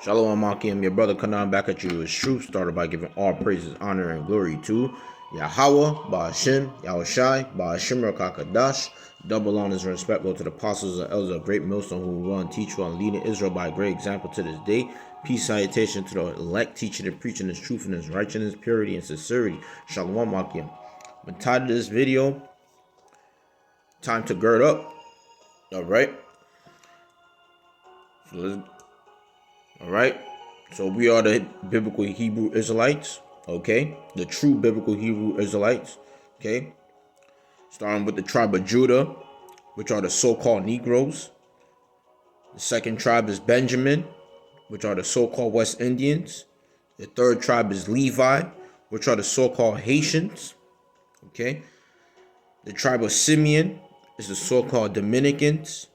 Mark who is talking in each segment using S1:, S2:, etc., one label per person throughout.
S1: Shalom Akim, your brother Kanan back at you. His truth started by giving all praises, honor, and glory to Yahweh, Ba'ashem, Yahushai, Ba'ashem Rakakadash. Double honors and respect go to the apostles and elders of great millstone who run, teach well, and leading Israel by a great example to this day. Peace, salutation to the elect, teaching and preaching his truth and his righteousness, purity, and sincerity. Shalom Akim. The title of this video, time to gird up. Alright. So we are the biblical Hebrew Israelites, okay? The true biblical Hebrew Israelites, okay? Starting with the tribe of Judah, which are the so-called Negroes. The second tribe is Benjamin, which are the so-called West Indians. The third tribe is Levi, which are the so-called Haitians, okay? The tribe of Simeon is the so-called Dominicans.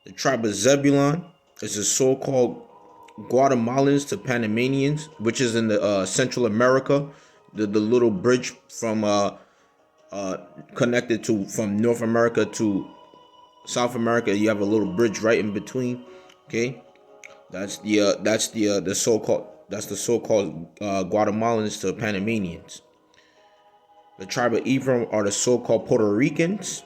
S1: The tribe of Zebulon is the so-called Guatemalans to Panamanians, which is in the Central America, the little bridge from connected to from North America to South America. You have a little bridge right in between. Okay, that's the so-called Guatemalans to Panamanians. The tribe of Ephraim are the so-called Puerto Ricans.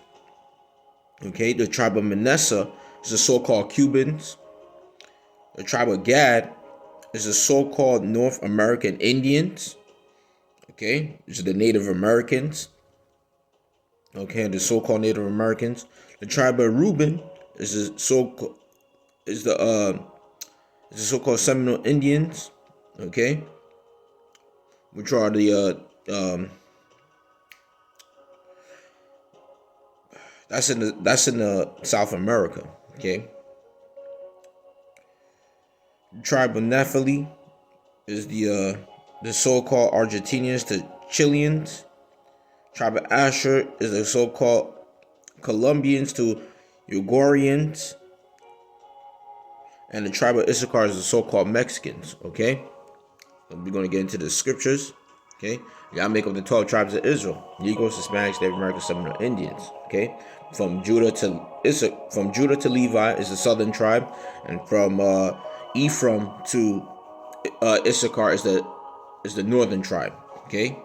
S1: Okay, the tribe of Manasseh is the so-called Cubans. The tribe of Gad is the so-called North American Indians. Okay, which are the Native Americans. Okay, the so-called Native Americans. The tribe of Reuben is the so-called Seminole Indians. Okay, which are the that's in the South America. Okay. The tribe of Nephilim is the so-called Argentinians to Chileans. Tribe of Asher is the so-called Colombians to Uruguayans. And the tribe of Issachar is the so-called Mexicans. Okay, we're going to get into the scriptures. Okay, y'all make up the 12 tribes of Israel: Negroes, Hispanics, Native Americans, Seminole Indians. Okay, from Judah to Levi is the southern tribe, and from Ephraim to Issachar is the northern tribe. Okay,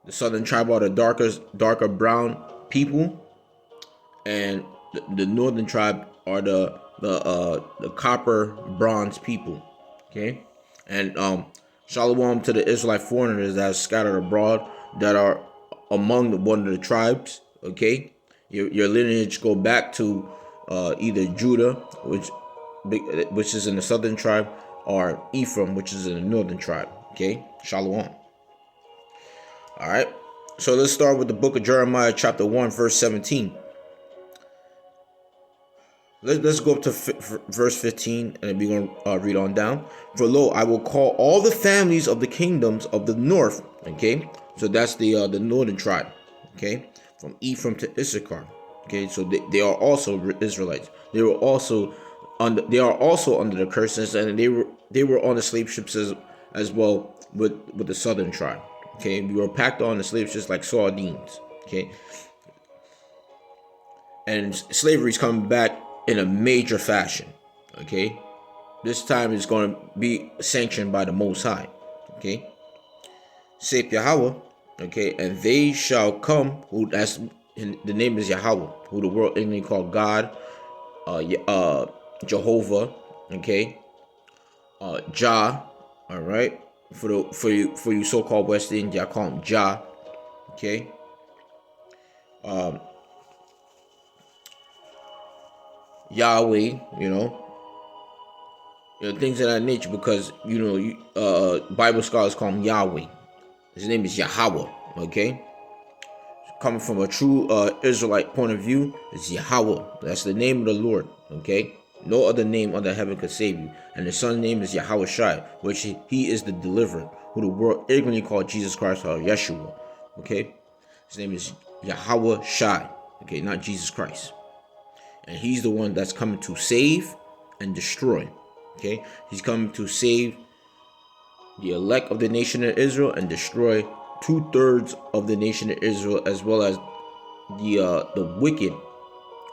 S1: the southern tribe are the darker brown people, and the northern tribe are the copper bronze people. Okay, and shalom to the Israelite foreigners that are scattered abroad that are among one of the tribes. Okay, your lineage go back to either Judah, which is in the southern tribe, or Ephraim, which is in the northern tribe. Okay, shalom. All right, so let's start with the book of Jeremiah, chapter 1, verse 17. Let's go up to verse 15, and we're going to read on down. For lo, I will call all the families of the kingdoms of the north. Okay, so that's the northern tribe. Okay, from Ephraim to Issachar. Okay, so they are also Israelites. They are also under the curses, and they were on the slave ships as well with the southern tribe. Okay, we were packed on the slave ships like sardines. Okay, and slavery is coming back in a major fashion. Okay, this time it's going to be sanctioned by the Most High. Okay, saith Yahweh. Okay, and they shall come. The name is Yahweh, who the world ignorantly called God, Jehovah. Okay, Jah. All right, for you so-called West Indians, I call him Jah. Okay, Yahweh, things of that nature, because Bible scholars call him Yahweh. His name is Yahweh. Okay, coming from a true Israelite point of view, it's Yahweh. That's the name of the Lord. Okay, no other name under heaven could save you. And the Son's name is Yahushai, which he is the deliverer, who the world ignorantly called Jesus Christ or Yeshua. Okay, his name is Yahushai. Okay, not Jesus Christ. And he's the one that's coming to save and destroy. Okay, he's coming to save the elect of the nation of Israel and destroy 2/3 of the nation of Israel, as well as the wicked.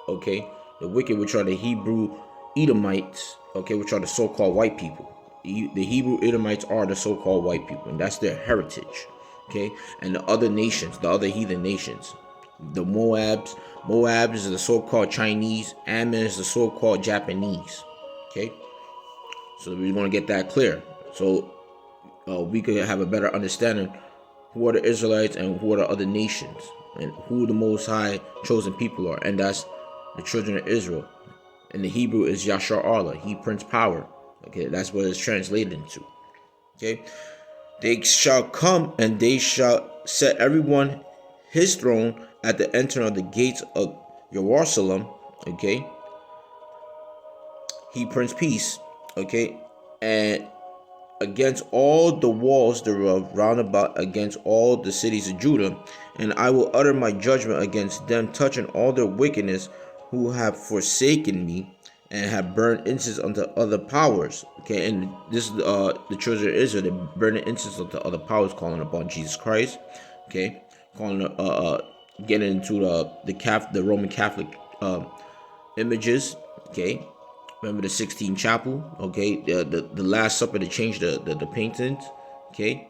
S1: Okay, the wicked, which are the Hebrew Edomites, okay, which are the so-called white people. The Hebrew Edomites are the so-called white people, and that's their heritage, okay. And the other nations, the other heathen nations, the Moabs is the so-called Chinese. Ammon is the so-called Japanese, okay. So we're going to get that clear, so we could have a better understanding who are the Israelites and who are the other nations, and who the Most High chosen people are, and that's the children of Israel. In the Hebrew is Yashar Allah. He Prince Power. Okay, that's what it's translated into. Okay, they shall come and they shall set everyone his throne at the entering of the gates of Jerusalem. Okay, He Prince Peace. Okay, and against all the walls thereof round about against all the cities of Judah, and I will utter my judgment against them, touching all their wickedness, who have forsaken me and have burned incense unto other powers. Okay, and this is the children of Israel. They burning incense unto other powers, calling upon Jesus Christ. Okay, calling getting into the Roman Catholic images. Okay, remember the 16 Chapel. Okay, the Last Supper, to change the paintings. Okay,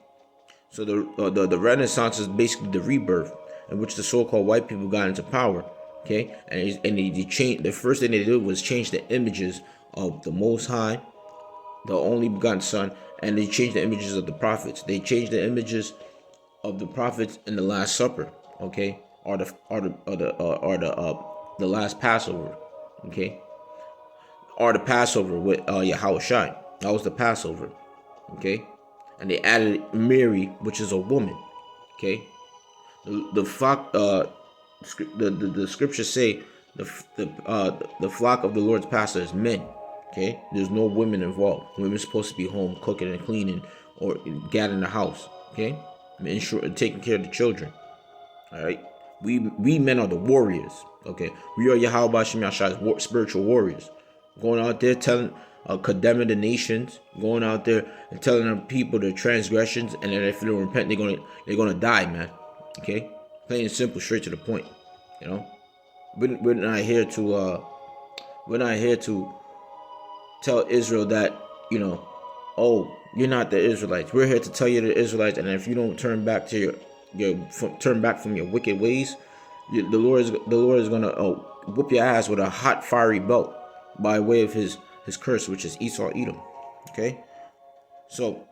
S1: so the Renaissance is basically the rebirth in which the so-called white people got into power. Okay, and they changed. The first thing they did was change the images of the Most High, the only begotten Son, and they changed the images of the prophets. They changed the images of the prophets in the Last Supper. Okay, or the last Passover. Okay, or the Passover with Yahweh Shai. That was the Passover. Okay, and they added Mary, which is a woman. Okay, the flock, the scriptures say the flock of the Lord's pastor is men. Okay, there's no women involved. Women's supposed to be home cooking and cleaning or gathering the house. Okay, and taking care of the children. All right, we men are the warriors. Okay, we are Yahweh Bashem Yashai's spiritual warriors, going out there telling, condemning the nations, going out there and telling the people their transgressions, and then if they don't repent, they're gonna die, man. Okay, plain and simple, straight to the point. You know, we're not here to tell Israel that, oh, you're not the Israelites. We're here to tell you the Israelites, and if you don't turn back to turn back from your wicked ways, the Lord is gonna whoop your ass with a hot fiery belt by way of his curse, which is Esau Edom. Okay, so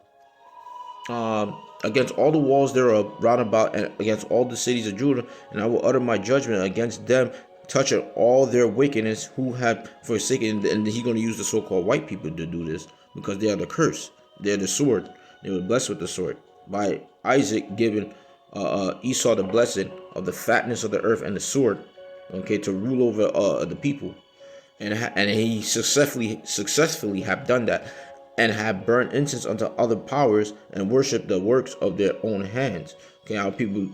S1: against all the walls thereof round about, and against all the cities of Judah, and I will utter my judgment against them, touching all their wickedness, who have forsaken. And he's going to use the so-called white people to do this, because they are the curse. They're the sword. They were blessed with the sword by Isaac, giving Esau the blessing of the fatness of the earth and the sword. Okay, to rule over the people, and he successfully have done that, and have burned incense unto other powers, and worship the works of their own hands. Okay, how people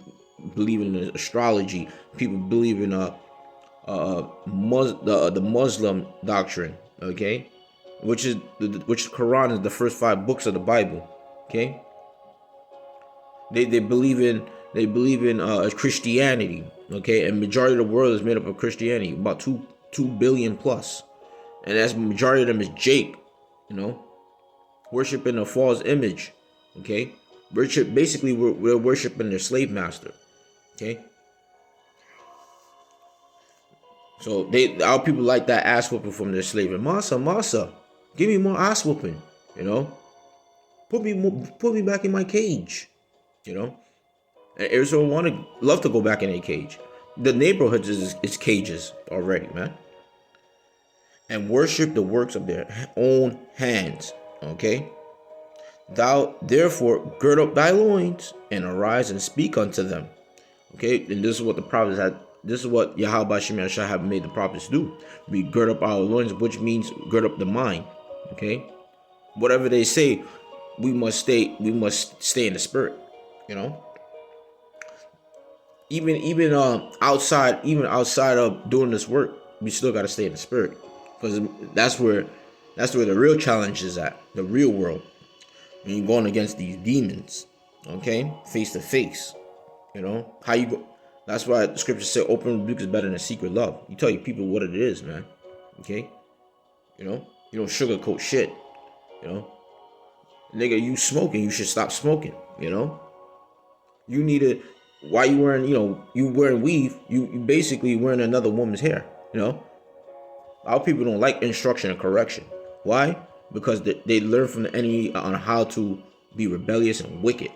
S1: believe in astrology, people believe in the Muslim doctrine. Okay, which Quran is the first 5 books of the Bible. Okay, they believe in Christianity. Okay, and majority of the world is made up of Christianity, about 2 billion plus, and that's majority of them is Jake. Worshiping a false image. Okay, basically we're worshiping their slave master. Okay, so our people like that ass whooping from their slave. And Masa, give me more ass whooping. Put me back in my cage. And Arizona love to go back in a cage. The neighborhoods is cages already, man. And worship the works of their own hands. Okay. Thou therefore gird up thy loins and arise and speak unto them. Okay, and this is what the prophets had. This is what Yahweh Shem Shah have made the prophets do. We gird up our loins, which means gird up the mind. Okay, whatever they say, we must stay. We must stay in the spirit. Even outside of doing this work, we still got to stay in the spirit, because that's where the real challenge is at. The real world. When you're going against these demons, okay, face to face, how you go. That's why the scriptures say open rebuke is better than secret love. You tell your people what it is, man. Okay, You don't sugarcoat shit. You know, nigga, you smoking, you should stop smoking. You need to. Why you wearing, you wearing weave? You basically wearing another woman's hair. A lot of people don't like instruction and correction. Why? Because they learn from the enemy on how to be rebellious and wicked.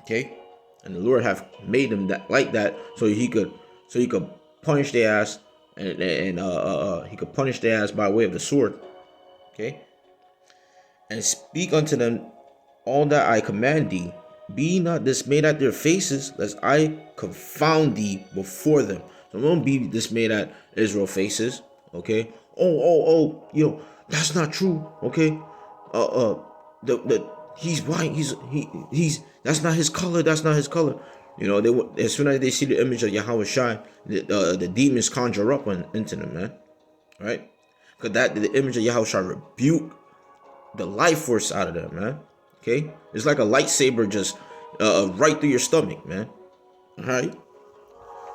S1: Okay, and the Lord have made them that like that, so he could punish their ass, and he could punish their ass by way of the sword. Okay, and speak unto them all that I command thee. Be not dismayed at their faces, lest I confound thee before them. So don't be dismayed at Israel faces. Okay. Oh. That's not true. Okay. The he's white. He's that's not his color. That's not his color. They as soon as they see the image of Yahweh Shai, the demons conjure up into them, man. Right? Because that the image of Yahweh Shai rebuke the life force out of them, man. Okay, it's like a lightsaber just right through your stomach, man. All right,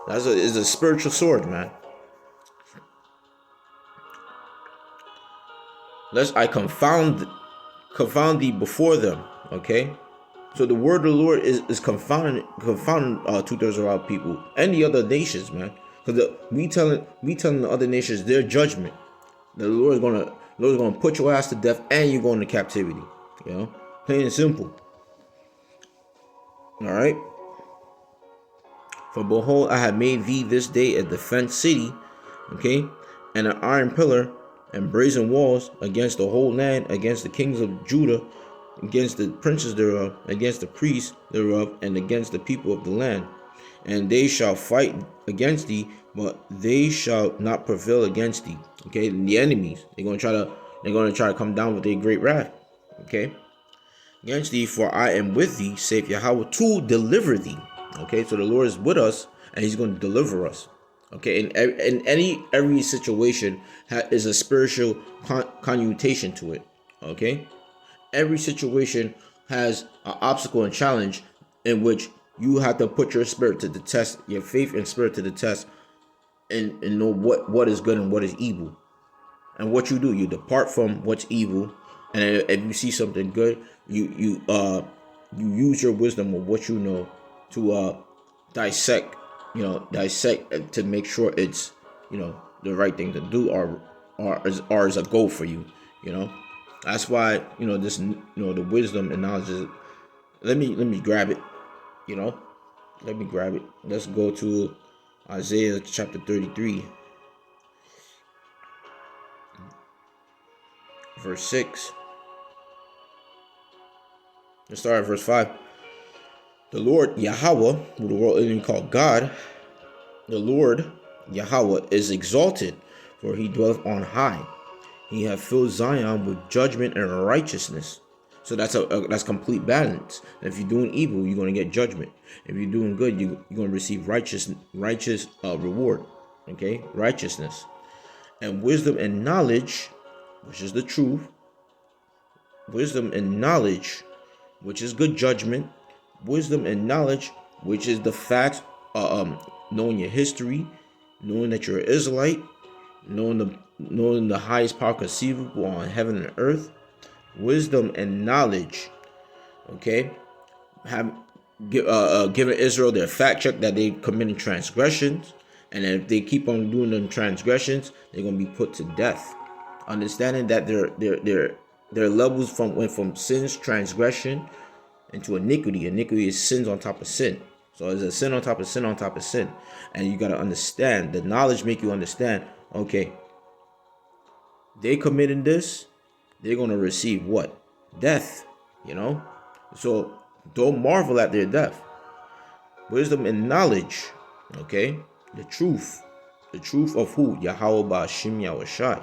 S1: it's a spiritual sword, man. Lest I confound thee before them. Okay, so the word of the Lord is confounding 2/3 of our people and the other nations, man. Because we telling the other nations their judgment. The Lord's gonna put your ass to death and you're going to captivity. Plain and simple. All right. For behold, I have made thee this day a defense city, okay, and an iron pillar and brazen walls against the whole land, against the kings of Judah, against the princes thereof, against the priests thereof, and against the people of the land. And they shall fight against thee, but they shall not prevail against thee. Okay, the enemies, they're gonna try to come down with a great wrath. Okay, against thee, for I am with thee, saith Yahweh, to deliver thee. Okay, so the Lord is with us, and He's going to deliver us. Okay, in every situation is a spiritual connotation to it. Okay, every situation has an obstacle and challenge in which you have to put your spirit to the test, your faith and spirit to the test, and know what is good and what is evil. And what you do, you depart from what's evil, and if you see something good, you use your wisdom of what you know to dissect to make sure it's the right thing to do, or is a goal for you. That's why this the wisdom and knowledge is. Let me grab it. Let me grab it. Let's go to Isaiah chapter 33. Verse 6. Let's start at verse 5. The Lord Yahweh, who the world even called God, the Lord Yahweh is exalted, for he dwelleth on high. He hath filled Zion with judgment and righteousness. So that's complete balance. If you're doing evil, you're going to get judgment. If you're doing good, you're going to receive righteous reward. Okay, righteousness and wisdom and knowledge, which is the truth. Wisdom and knowledge, which is good judgment. Wisdom and knowledge, which is the facts, knowing your history, knowing that you're an Israelite, knowing the highest power conceivable on heaven and earth. Wisdom and knowledge, okay, have given Israel their fact check that they committed transgressions, and if they keep on doing them transgressions, they're gonna be put to death. Understanding that their levels went from sins, transgression, into iniquity. Iniquity is sins on top of sin. So it's a sin on top of sin on top of sin, and you gotta understand. The knowledge make you understand. Okay, they committed this, they're gonna receive what? Death. So don't marvel at their death. Wisdom and knowledge, okay, the truth of who? Yahweh Ba'ashim Yahushai.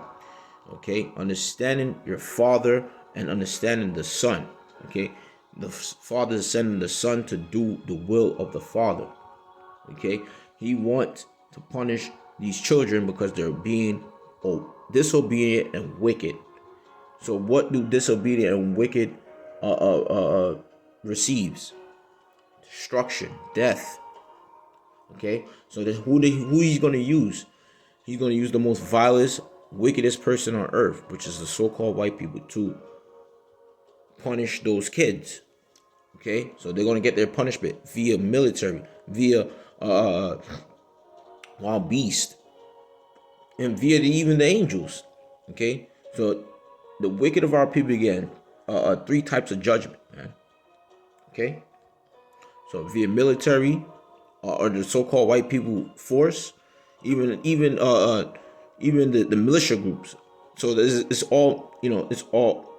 S1: Okay, understanding your Father and understanding the Son. Okay, the Father is sending the Son to do the will of the Father. Okay, He wants to punish these children because they're being disobedient and wicked. So what do disobedient and wicked receives? Destruction, death. Okay, so who he's going to use? He's going to use the most vilest, wickedest person on earth, which is the so-called white people, to punish those kids. Okay, so they're gonna get their punishment via military, via wild beast, and via even the angels. Okay, so the wicked of our people again, three types of judgment, man. Okay, so via military, or the so-called white people force, even the militia groups. So it's all, it's all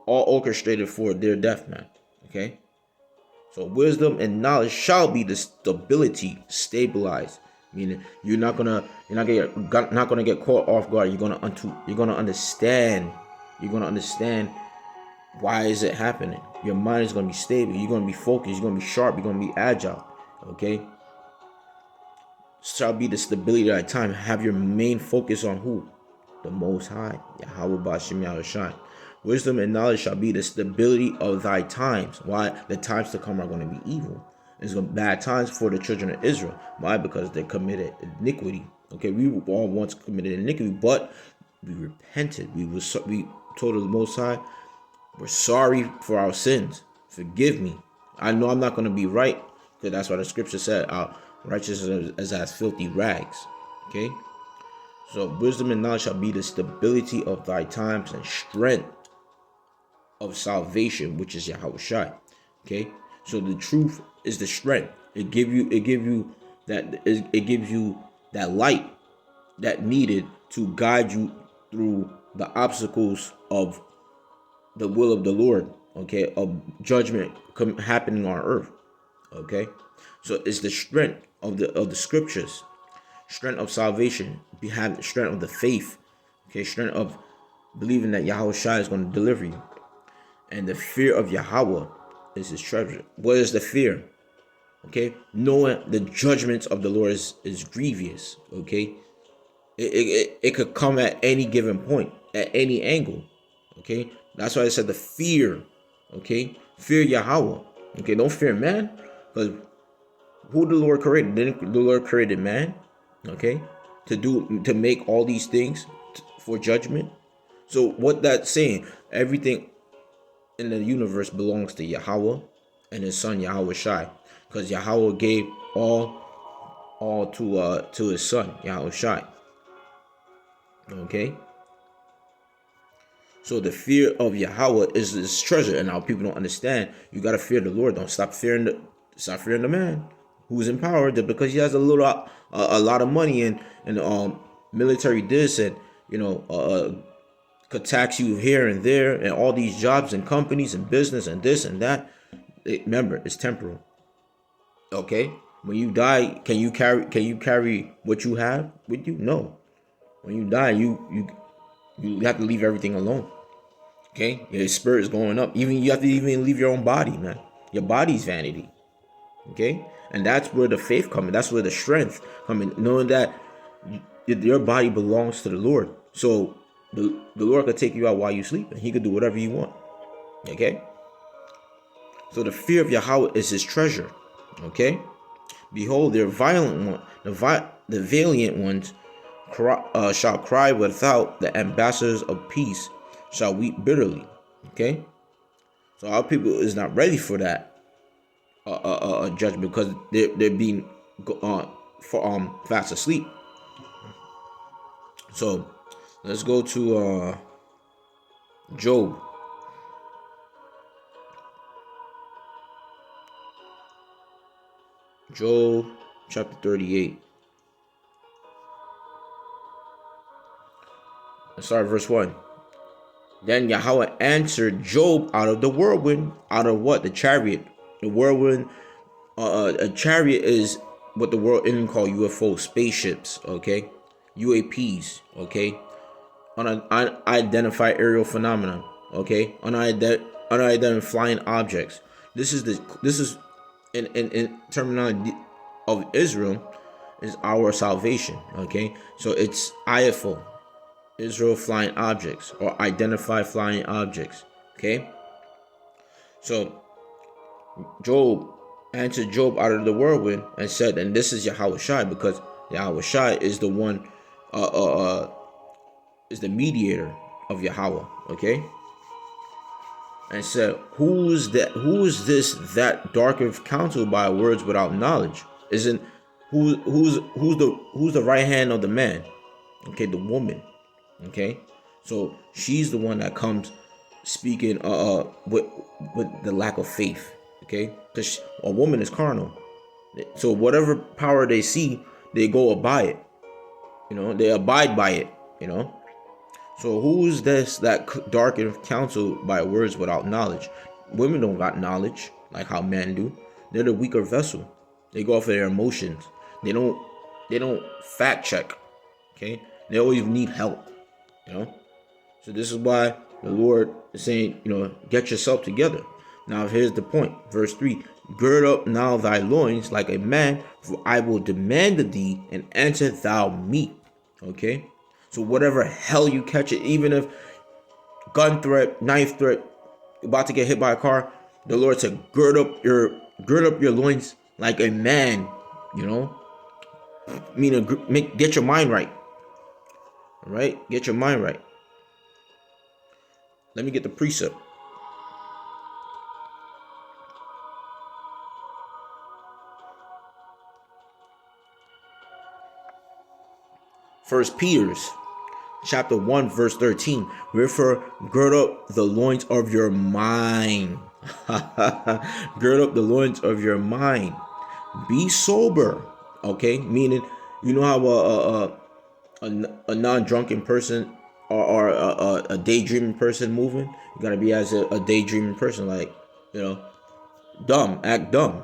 S1: orchestrated for their death, man. Okay. So wisdom and knowledge shall be the stability stabilized. Meaning you're not gonna get caught off guard. You're gonna understand. You're gonna understand why is it happening. Your mind is gonna be stable. You're gonna be focused. You're gonna be sharp. You're gonna be agile. Okay. Shall be the stability of that time. Have your main focus on who? The Most High. Yahweh Bashim Yahushai. Wisdom and knowledge shall be the stability of thy times. Why? The times to come are going to be evil. It's going to be bad times for the children of Israel. Why? Because they committed iniquity. Okay, we all once committed iniquity, but we repented. We told the Most High, we're sorry for our sins. Forgive me. I know I'm not going to be right, because that's why the scripture said our righteousness is as filthy rags. Okay? So wisdom and knowledge shall be the stability of thy times and strength of salvation, which is Yahushua. Okay? So the truth is the strength. It gives you that light that needed to guide you through the obstacles of the will of the Lord, okay, of judgment happening on earth. Okay? So it's the strength of the scriptures, strength of salvation, behind the strength of the faith, okay, strength of believing that Yahushua is going to deliver you. And the fear of Yahweh is his treasure. What is the fear? Okay, knowing the judgments of the Lord is grievous. Okay, it could come at any given point, at any angle. Okay, that's why I said the fear. Okay, fear Yahweh. Okay, don't fear man, because who the Lord created? Didn't the Lord created man? Okay, to make all these things for judgment. So what that's saying, everything in the universe belongs to Yahweh and his son Yahweh Shai, because Yahweh gave all to his son Yahweh Shai. Okay, so the fear of Yahweh is his treasure, and now people don't understand. You gotta fear the Lord. Don't stop fearing the man who's in power, because he has a lot of money and military this, and could tax you here and there, and all these jobs and companies and business and this and that. Remember, it's temporal. Okay, when you die, can you carry what you have with you? No. When you die, you have to leave everything alone. Okay, your spirit is going up. You have to even leave your own body, man. Your body's vanity. Okay, and that's where the faith comes. That's where the strength comes in, knowing that your body belongs to the Lord. So the Lord could take you out while you sleep, and he could do whatever you want. Okay, so the fear of Yahweh is his treasure. Okay, behold, their violent one, the valiant ones shall cry without. The ambassadors of peace shall weep bitterly. Okay, so our people is not ready for that judgment, because they're being fast asleep. So let's go to Job. Job chapter 38. Let's start verse 1. Then Yahweh answered Job out of the whirlwind. Out of what? The chariot. The whirlwind. A chariot is what the world Indian call UFO spaceships. Okay, UAPs. Okay, unidentified aerial phenomena. Okay, unidentified flying objects. This is in terminology of Israel, is our salvation. Okay, so it's IFO, Israel flying objects, or identify flying objects. Okay, so Job answered Job out of the whirlwind and said, and this is Yahweh Shai, because Yahweh Shai is the one is the mediator of Yahweh. Okay, and said, "Who is that? Who is this that darketh counsel by words without knowledge?" Isn't who's the right hand of the man? Okay, the woman. Okay, so she's the one that comes speaking with the lack of faith. Okay, because a woman is carnal. So whatever power they see, they go by it. They abide by it. You know. So who's this that darken counsel by words without knowledge? Women don't got knowledge like how men do. They're the weaker vessel. They go off of their emotions. They don't. They don't fact check. Okay. They always need help. You know. So this is why the Lord is saying, get yourself together. Now here's the point. Verse 3. Gird up now thy loins like a man, for I will demand of thee, and answer thou me. Okay? So whatever hell you catch it, even if gun threat, knife threat, about to get hit by a car, the Lord said, gird up your loins like a man, Meaning get your mind right. All right? Get your mind right. Let me get the precept. First Peter's chapter 1 verse 13. Wherefore gird up the loins of your mind. Gird up the loins of your mind. Be sober. Okay, meaning how a non-drunken person or a daydreaming person moving. You gotta be as a daydreaming person, like dumb, act dumb.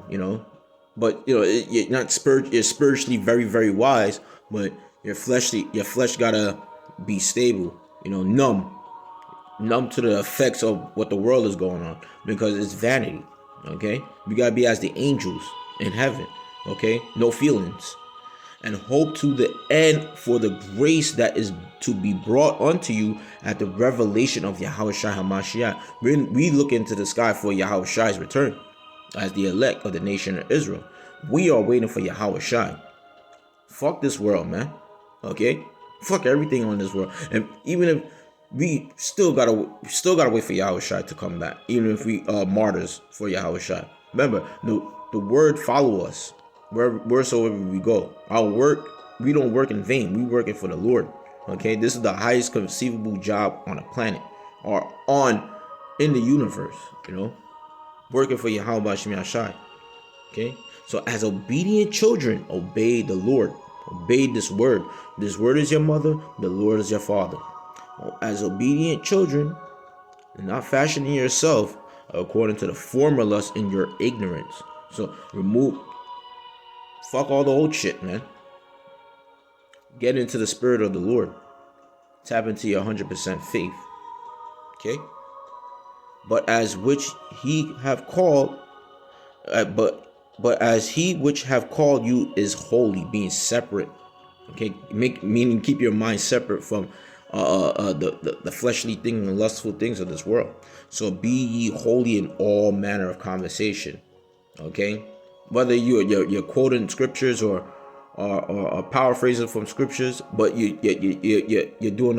S1: But you're not you're spiritually very very wise, but your flesh gotta be stable. Numb to the effects of what the world is going on, because it's vanity. Okay, we gotta be as the angels in heaven. Okay, no feelings, and hope to the end for the grace that is to be brought unto you at the revelation of Yahweh Shai HaMashiach. We look into the sky for Yahweh Shai's return as the elect of the nation of Israel. We are waiting for Yahweh Shai. Fuck this world, man. Okay? Fuck everything on this world. And even if we still gotta wait for Yahweh Shai to come back, even if we are martyrs for Yahweh Shai. Remember, the word follow us wheresoever we go. Our work, we don't work in vain. We working for the Lord. Okay, this is the highest conceivable job on the planet or in the universe. Working for Yahweh Shai. Okay, so as obedient children, obey the Lord. Obey this word. This word is your mother. The Lord is your father. As obedient children, not fashioning yourself according to the former lust in your ignorance. So fuck all the old shit, man. Get into the spirit of the Lord. Tap into your 100% faith. Okay? But as which he have called, but as he which have called you is holy, being separate. Okay, meaning keep your mind separate from the fleshly things and lustful things of this world. So be ye holy in all manner of conversation. Okay, whether you're quoting scriptures or paraphrasing from scriptures, but you're doing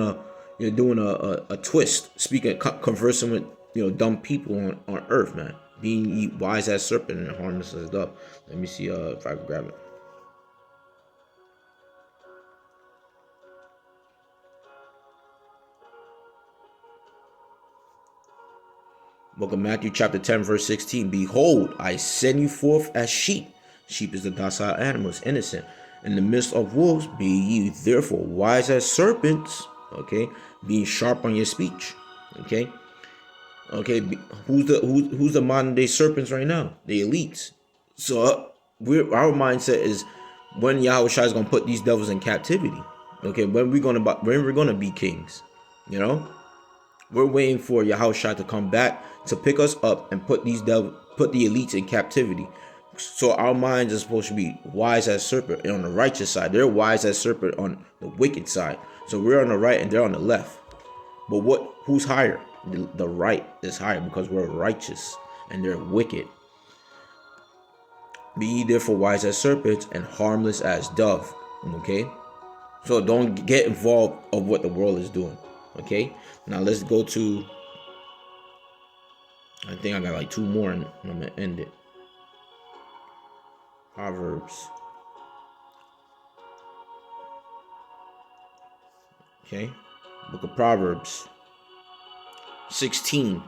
S1: a twist, speaking, conversing with dumb people on earth, man. Being ye wise as serpent and harmless as dove. Let me see if I can grab it. Book of Matthew chapter 10 verse 16. Behold, I send you forth as sheep. Sheep is the docile animals, innocent. In the midst of wolves, be ye therefore wise as serpents. Okay, being sharp on your speech. Okay. Who's the modern day serpents right now? The elites. So our mindset is when Yahweh Shai is gonna put these devils in captivity. Okay, when we're gonna be kings. We're waiting for Yahweh Shai to come back to pick us up and put the elites in captivity. So our minds are supposed to be wise as serpent on the righteous side. They're wise as serpent on the wicked side. So we're on the right and they're on the left. But who's higher? The right is higher because we're righteous and they're wicked. Be ye therefore wise as serpents and harmless as dove. Okay? So don't get involved of what the world is doing. Okay. Now let's go to. I think I got like two more, and I'm gonna end it. Proverbs. Okay. Book of Proverbs 16.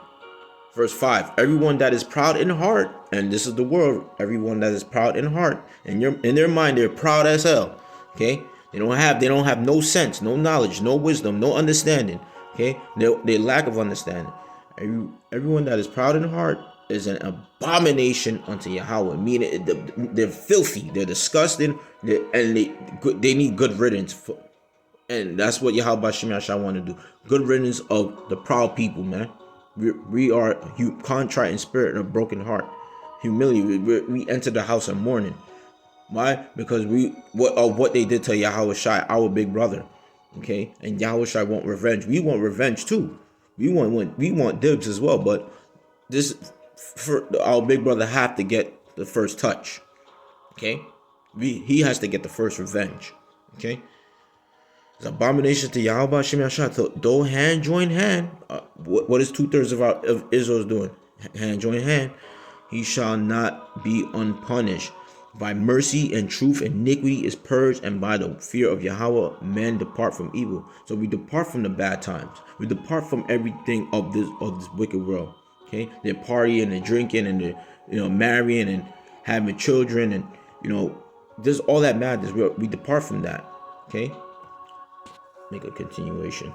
S1: Verse 5, everyone that is proud in heart, and this is the world, everyone that is proud in heart, and in their mind, they're proud as hell. Okay? They don't have no sense, no knowledge, no wisdom, no understanding. Okay? They lack of understanding. Everyone that is proud in heart is an abomination unto Yahweh. Meaning they're filthy, they're disgusting, and they need good riddance. And that's what Yahweh Shem Yahshua want to do. Good riddance of the proud people, man. We are contrite in spirit and a broken heart. Humility. We enter the house of mourning. Why? Because what they did to Yahweh Shai, our big brother. Okay? And Yahweh Shai want revenge. We want revenge too. We want dibs as well. But this, for our big brother, have to get the first touch. Okay? He has to get the first revenge. Okay? It's abomination to Yahweh Shem Yahshua. So though hand join hand, what is 2/3 of Israel's doing? Hand join hand. He shall not be unpunished. By mercy and truth, iniquity is purged, and by the fear of Yahweh, men depart from evil. So we depart from the bad times. We depart from everything of this wicked world. Okay, they're partying and drinking and they're marrying and having children and there's all that madness. We depart from that. Okay. Make a continuation.